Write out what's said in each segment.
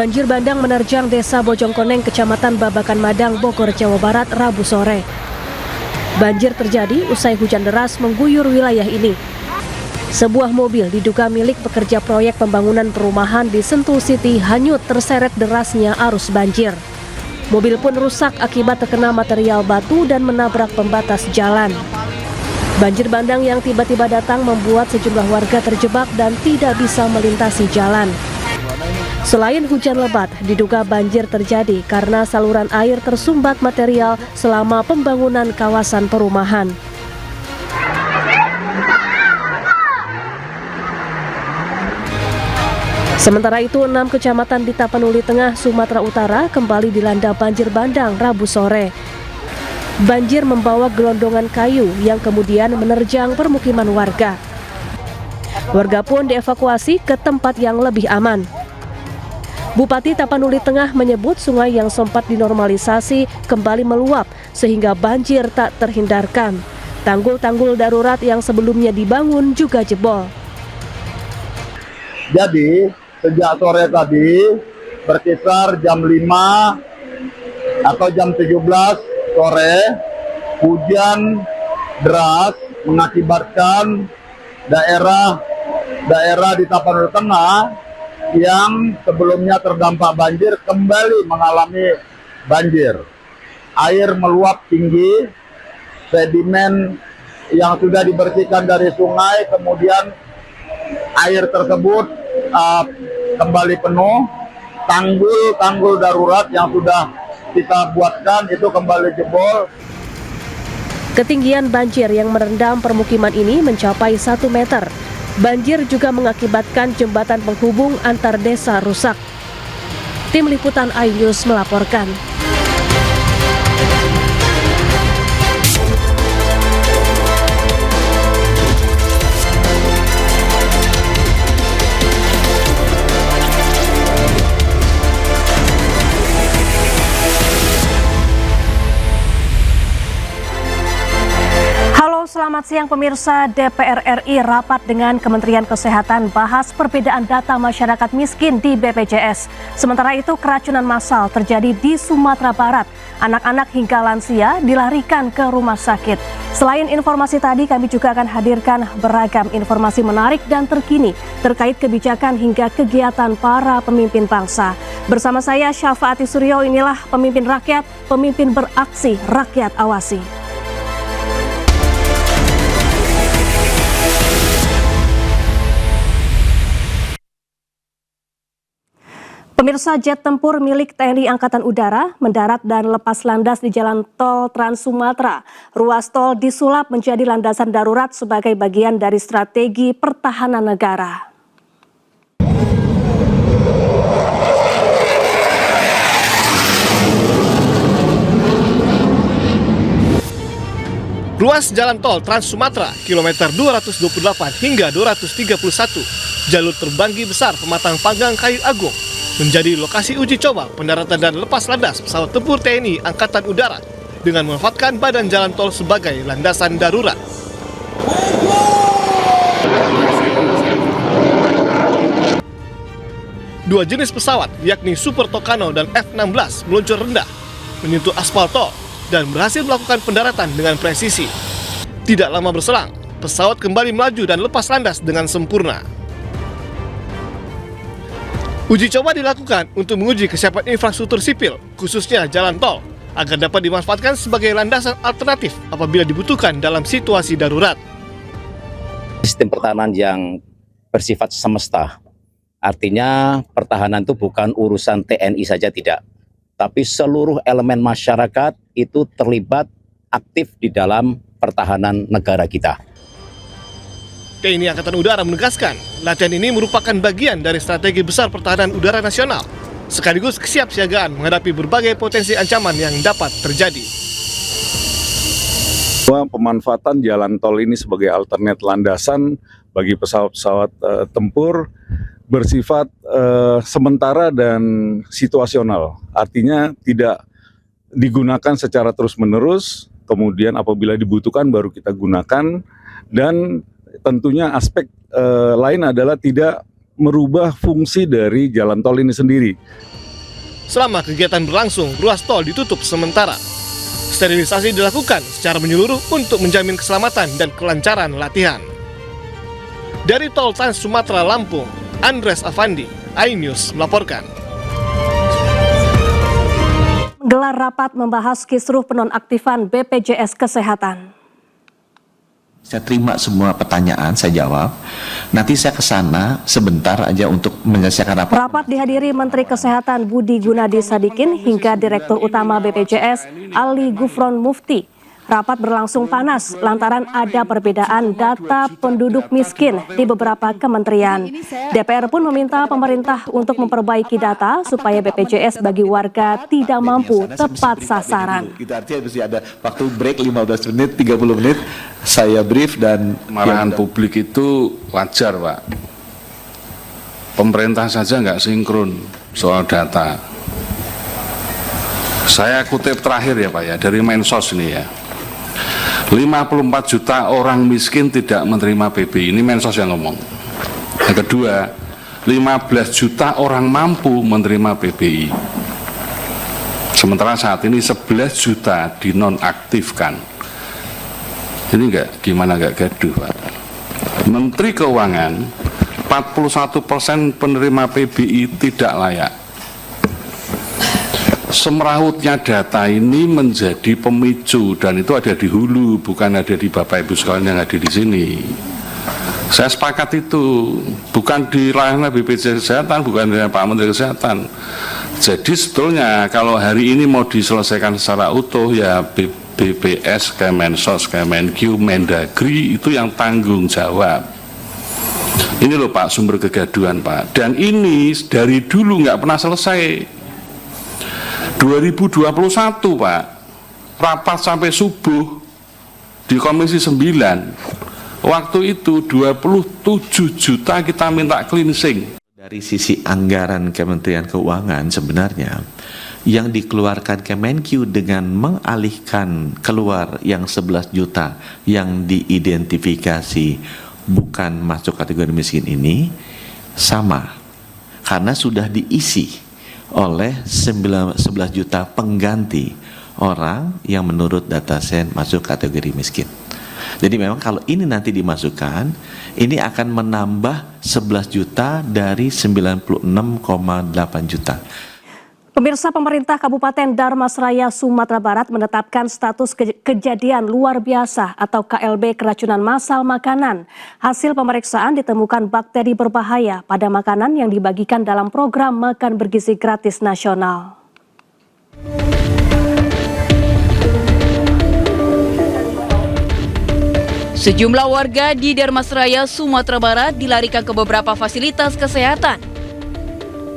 Banjir bandang menerjang Desa Bojongkoneng, Kecamatan Babakan Madang, Bogor, Jawa Barat, Rabu sore. Banjir terjadi usai hujan deras mengguyur wilayah ini. Sebuah mobil diduga milik pekerja proyek pembangunan perumahan di Sentul City hanyut terseret derasnya arus banjir. Mobil pun rusak akibat terkena material batu dan menabrak pembatas jalan. Banjir bandang yang tiba-tiba datang membuat sejumlah warga terjebak dan tidak bisa melintasi jalan. Selain hujan lebat, diduga banjir terjadi karena saluran air tersumbat material selama pembangunan kawasan perumahan. Sementara itu, 6 kecamatan di Tapanuli Tengah, Sumatera Utara kembali dilanda banjir bandang Rabu sore. Banjir membawa gelondongan kayu yang kemudian menerjang permukiman warga. Warga pun dievakuasi ke tempat yang lebih aman. Bupati Tapanuli Tengah menyebut sungai yang sempat dinormalisasi kembali meluap sehingga banjir tak terhindarkan. Tanggul-tanggul darurat yang sebelumnya dibangun juga jebol. Jadi sejak sore tadi berkisar jam 5 atau jam 17 sore hujan deras mengakibatkan daerah di Tapanuli Tengah yang sebelumnya terdampak banjir kembali mengalami banjir. Air meluap tinggi, sedimen yang sudah dibersihkan dari sungai, kemudian air tersebut kembali penuh. Tanggul darurat yang sudah kita buatkan itu kembali jebol. Ketinggian banjir yang merendam permukiman ini mencapai 1 meter. Banjir juga mengakibatkan jembatan penghubung antar desa rusak. Tim Liputan iNews melaporkan. Selamat siang pemirsa. DPR RI rapat dengan Kementerian Kesehatan bahas perbedaan data masyarakat miskin di BPJS. Sementara itu keracunan massal terjadi di Sumatera Barat. Anak-anak hingga lansia dilarikan ke rumah sakit. Selain informasi tadi, kami juga akan hadirkan beragam informasi menarik dan terkini terkait kebijakan hingga kegiatan para pemimpin bangsa. Bersama saya Syafaati Suryo, inilah Pemimpin Rakyat, pemimpin beraksi, rakyat awasi. Pemirsa, jet tempur milik TNI Angkatan Udara mendarat dan lepas landas di Jalan Tol Trans Sumatera. Ruas tol disulap menjadi landasan darurat sebagai bagian dari strategi pertahanan negara. Ruas Jalan Tol Trans Sumatera, kilometer 228 hingga 231, jalur terbanggi besar Pematang Panggang Kayu Agung, menjadi lokasi uji coba pendaratan dan lepas landas pesawat tempur TNI Angkatan Udara dengan memanfaatkan badan jalan tol sebagai landasan darurat. Dua jenis pesawat, yakni Super Tucano dan F-16, meluncur rendah, menyentuh aspal tol, dan berhasil melakukan pendaratan dengan presisi. Tidak lama berselang, pesawat kembali melaju dan lepas landas dengan sempurna. Uji coba dilakukan untuk menguji kesiapan infrastruktur sipil, khususnya jalan tol, agar dapat dimanfaatkan sebagai landasan alternatif apabila dibutuhkan dalam situasi darurat. Sistem pertahanan yang bersifat semesta, artinya pertahanan itu bukan urusan TNI saja, tidak. Tapi seluruh elemen masyarakat itu terlibat aktif di dalam pertahanan negara kita. TNI Angkatan Udara menegaskan, latihan ini merupakan bagian dari strategi besar pertahanan udara nasional, sekaligus kesiapsiagaan menghadapi berbagai potensi ancaman yang dapat terjadi. Pemanfaatan jalan tol ini sebagai alternate landasan bagi pesawat-pesawat tempur bersifat sementara dan situasional, artinya tidak digunakan secara terus-menerus, kemudian apabila dibutuhkan baru kita gunakan, dan tentunya aspek lain adalah tidak merubah fungsi dari jalan tol ini sendiri. Selama kegiatan berlangsung, ruas tol ditutup sementara. Sterilisasi dilakukan secara menyeluruh untuk menjamin keselamatan dan kelancaran latihan. Dari Tol Trans Sumatera Lampung, Andres Avandi, iNews melaporkan. Gelar rapat membahas kisruh penonaktifan BPJS Kesehatan. Saya terima semua pertanyaan, saya jawab. Nanti saya ke sana sebentar aja untuk menyelesaikan rapat. Rapat dihadiri Menteri Kesehatan Budi Gunadi Sadikin hingga Direktur Utama BPJS Ali Gufron Mufti. Rapat berlangsung panas lantaran ada perbedaan data penduduk miskin di beberapa kementerian. DPR pun meminta pemerintah untuk memperbaiki data supaya BPJS bagi warga tidak mampu tepat sasaran. Itu artinya mesti ada waktu break 15 menit, 30 menit, saya brief dan Marahan publik itu wajar, Pak. Pemerintah saja nggak sinkron soal data. Saya kutip terakhir ya Pak ya, dari Mensos ini ya. 54 juta orang miskin tidak menerima BBI, ini Mensos yang ngomong. Yang kedua, 15 juta orang mampu menerima BBI. Sementara saat ini 11 juta dinonaktifkan. Ini gimana nggak gaduh Pak. Menteri Keuangan, 41% penerima PBI tidak layak. Semerautnya data ini menjadi pemicu dan itu ada di hulu, bukan ada di Bapak Ibu sekalian yang ada di sini. Saya sepakat itu, bukan di ranah BPJS Kesehatan, bukan di Pak Menteri Kesehatan. Jadi sebetulnya kalau hari ini mau diselesaikan secara utuh ya BPS, Kemensos, Kemenkyu, Mendagri itu yang tanggung jawab. Ini loh Pak sumber kegaduhan Pak. Dan ini dari dulu nggak pernah selesai. 2021 Pak, rapat sampai subuh di Komisi 9. Waktu itu 27 juta kita minta cleansing. dari sisi anggaran Kementerian Keuangan sebenarnya yang dikeluarkan Kemenkyu dengan mengalihkan keluar yang 11 juta yang diidentifikasi bukan masuk kategori miskin ini sama karena sudah diisi oleh 11 juta pengganti orang yang menurut data Sen masuk kategori miskin. Jadi memang kalau ini nanti dimasukkan, ini akan menambah 11 juta dari 96,8 juta. Pemirsa, pemerintah Kabupaten Dharmasraya, Sumatera Barat menetapkan status kejadian luar biasa atau KLB keracunan massal makanan. Hasil pemeriksaan ditemukan bakteri berbahaya pada makanan yang dibagikan dalam program Makan Bergizi Gratis Nasional. Sejumlah warga di Dharmasraya, Sumatera Barat dilarikan ke beberapa fasilitas kesehatan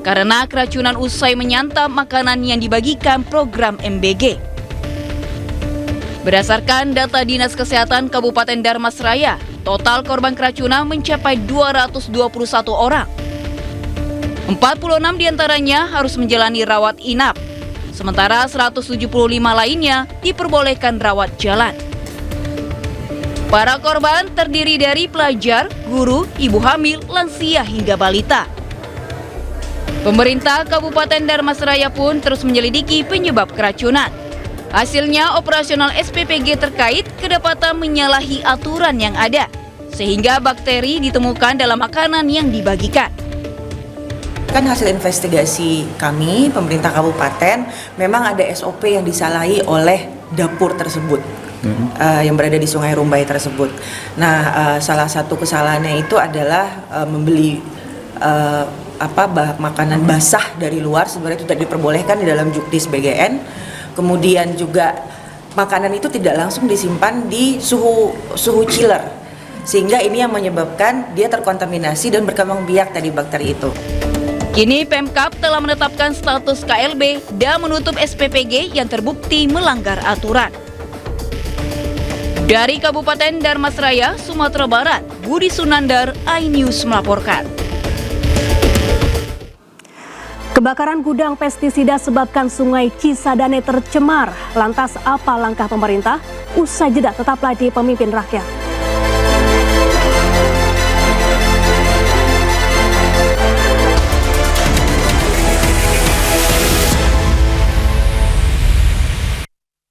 karena keracunan usai menyantap makanan yang dibagikan program MBG. Berdasarkan data Dinas Kesehatan Kabupaten Dharmasraya, total korban keracunan mencapai 221 orang. 46 diantaranya harus menjalani rawat inap, sementara 175 lainnya diperbolehkan rawat jalan. Para korban terdiri dari pelajar, guru, ibu hamil, lansia hingga balita. Pemerintah Kabupaten Dharmasraya pun terus menyelidiki penyebab keracunan. Hasilnya operasional SPPG terkait kedapatan menyalahi aturan yang ada, sehingga bakteri ditemukan dalam makanan yang dibagikan. Kan hasil investigasi kami, pemerintah kabupaten, memang ada SOP yang disalahi oleh dapur tersebut. Yang berada di Sungai Rumbai tersebut. Nah, salah satu kesalahannya itu adalah membeli makanan basah dari luar, sebenarnya itu tidak diperbolehkan di dalam Juknis BGN. Kemudian juga makanan itu tidak langsung disimpan di suhu chiller, sehingga ini yang menyebabkan dia terkontaminasi dan berkembang biak tadi bakteri itu. Kini Pemkab telah menetapkan status KLB dan menutup SPPG yang terbukti melanggar aturan. Dari Kabupaten Dharmasraya, Sumatera Barat, Budi Sunandar, iNews melaporkan. Kebakaran gudang pestisida sebabkan Sungai Cisadane tercemar. Lantas apa langkah pemerintah? Usai jeda tetaplah di Pemimpin Rakyat.